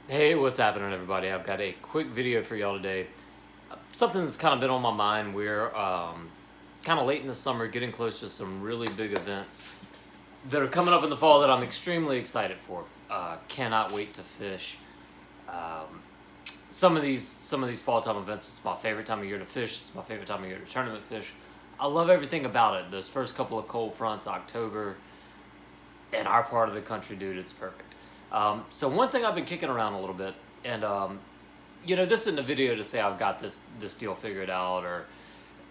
Hey, what's happening, everybody? I've got a quick video for y'all today. Something that's kind of been on my mind. We're kind of late in the summer, getting close to some really big events that are coming up in the fall that I'm extremely excited for. Cannot wait to fish. Um, some of these fall time events. It's my favorite time of year to fish. It's my favorite time of year to tournament fish. I love everything about it. Those first couple of cold fronts, October, in our part of the country, dude, it's perfect. So one thing I've been kicking around a little bit, and this isn't a video to say I've got this deal figured out, or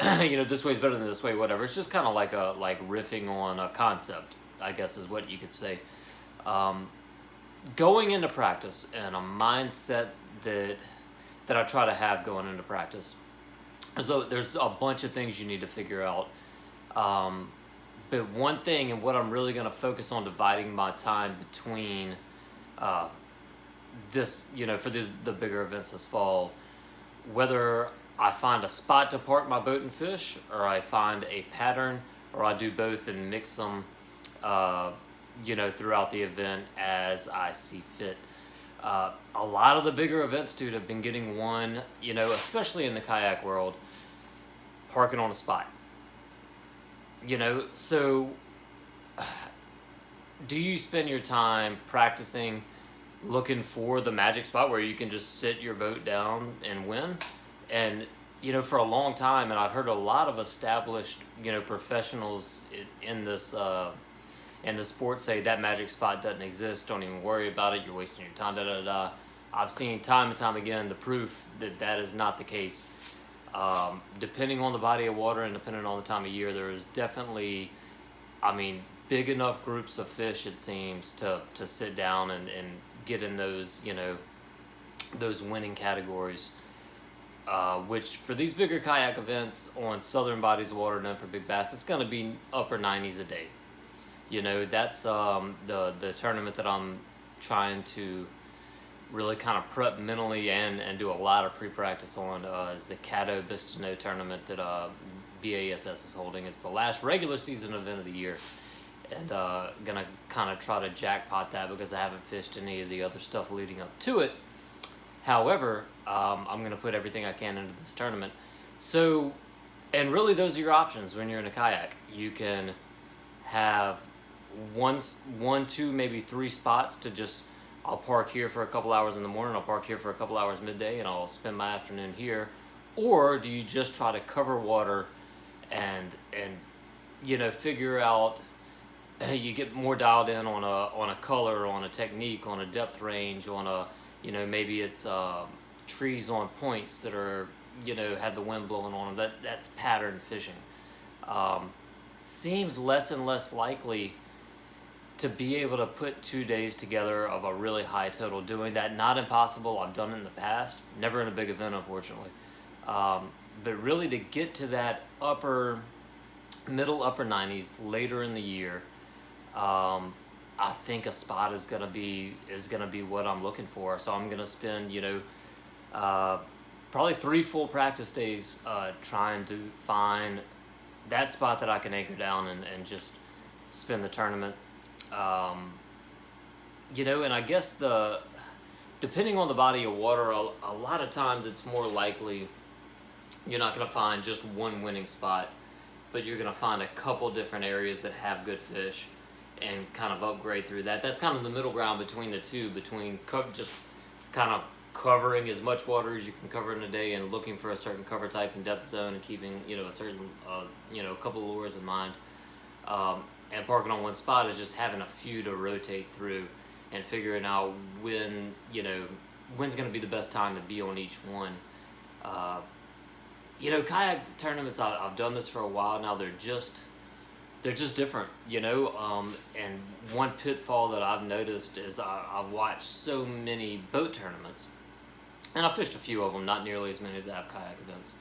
this way's better than this way, whatever. It's just kind of like riffing on a concept, I guess is what you could say. Um, Going into practice and a mindset that I try to have going into practice. So there's a bunch of things you need to figure out. Um, but one thing, and what I'm really going to focus on dividing my time between uh, for the bigger events this fall, whether I find a spot to park my boat and fish, or I find a pattern, or I do both and mix them, uh, throughout the event as I see fit. A lot of the bigger events, dude, have been getting one, especially in the kayak world, parking on a spot. So do you spend your time practicing looking for the magic spot where you can just sit your boat down and win? And for a long time, and I've heard a lot of established professionals in the sport say that magic spot doesn't exist, don't even worry about it, you're wasting your time, da da da. I've seen time and time again the proof that that is not the case. Depending on the body of water and depending on the time of year, there is definitely, big enough groups of fish, it seems, to sit down and get in those winning categories. Which for these bigger kayak events on southern bodies of water known for big bass, it's going to be upper 90s a day. That's the tournament that I'm trying to really kind of prep mentally and do a lot of pre-practice on is the Caddo Bistino tournament that BASS is holding. It's the last regular season event of the year, and gonna kind of try to jackpot that because I haven't fished any of the other stuff leading up to it. However, I'm gonna put everything I can into this tournament. So, and really, those are your options when you're in a kayak. You can have one, two, maybe three spots to just. I'll park here for a couple hours in the morning, I'll park here for a couple hours midday, and I'll spend my afternoon here. Or do you just try to cover water and figure out, you get more dialed in on a color, on a technique, on a depth range, on a, maybe it's trees on points that are, have the wind blowing on them. That's pattern fishing. Seems less and less likely to be able to put 2 days together of a really high total doing that. Not impossible, I've done it in the past, never in a big event, unfortunately. But really to get to that middle upper 90s later in the year, I think a spot is gonna be what I'm looking for. So I'm gonna spend probably 3 full practice days trying to find that spot that I can anchor down and just spend the tournament. And I guess depending on the body of water, a lot of times it's more likely you're not going to find just one winning spot, but you're going to find a couple different areas that have good fish and kind of upgrade through that. That's kind of the middle ground between the two, between just kind of covering as much water as you can cover in a day and looking for a certain cover type and depth zone and keeping, a certain, a couple of lures in mind. And parking on one spot is just having a few to rotate through and figuring out when's going to be the best time to be on each one. Kayak tournaments, I've done this for a while now. They're just different, and one pitfall that I've noticed is I've watched so many boat tournaments, and I've fished a few of them, not nearly as many as I have kayak events.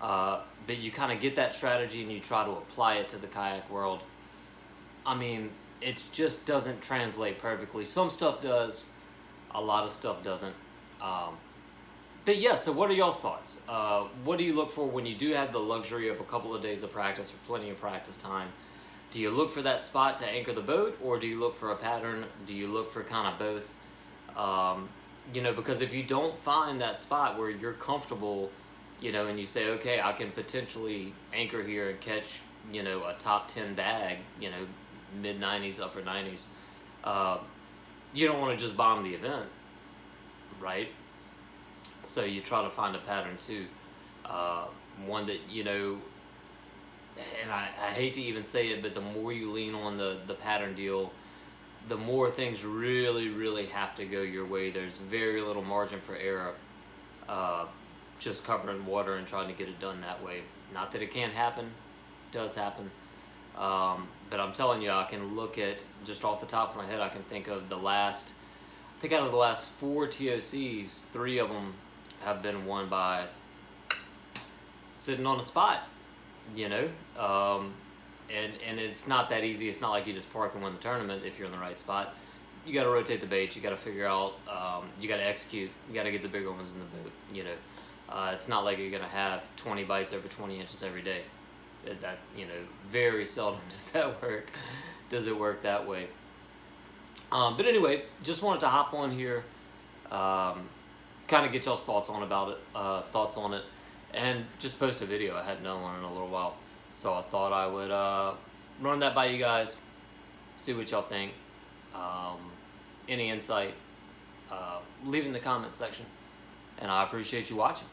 But you kind of get that strategy and you try to apply it to the kayak world. It just doesn't translate perfectly. Some stuff does, a lot of stuff doesn't. But yeah, so what are y'all's thoughts? What do you look for when you do have the luxury of a couple of days of practice or plenty of practice time? Do you look for that spot to anchor the boat, or do you look for a pattern? Do you look for kind of both? because if you don't find that spot where you're comfortable, and you say, okay, I can potentially anchor here and catch, a top 10 bag, mid 90s, upper 90s, you don't want to just bomb the event, right? So you try to find a pattern too. One that, and I hate to even say it, but the more you lean on the pattern deal, the more things really, really have to go your way. There's very little margin for error. Just covering water and trying to get it done that way. Not that it can't happen, it does happen. But I'm telling you, I can look at, just off the top of my head, I can think of I think out of the last 4 TOCs, 3 of them have been won by sitting on a spot, and it's not that easy. It's not like you just park and win the tournament if you're in the right spot. You got to rotate the bait. You got to figure out. You got to execute. You got to get the bigger ones in the boat. It's not like you're gonna have 20 bites over 20 inches every day. That very seldom does that work. Does it work that way? But anyway, just wanted to hop on here, kind of get y'all's thoughts on it, and just post a video. I hadn't done one in a little while, so I thought I would run that by you guys, see what y'all think. Any insight, leave in the comment section, and I appreciate you watching.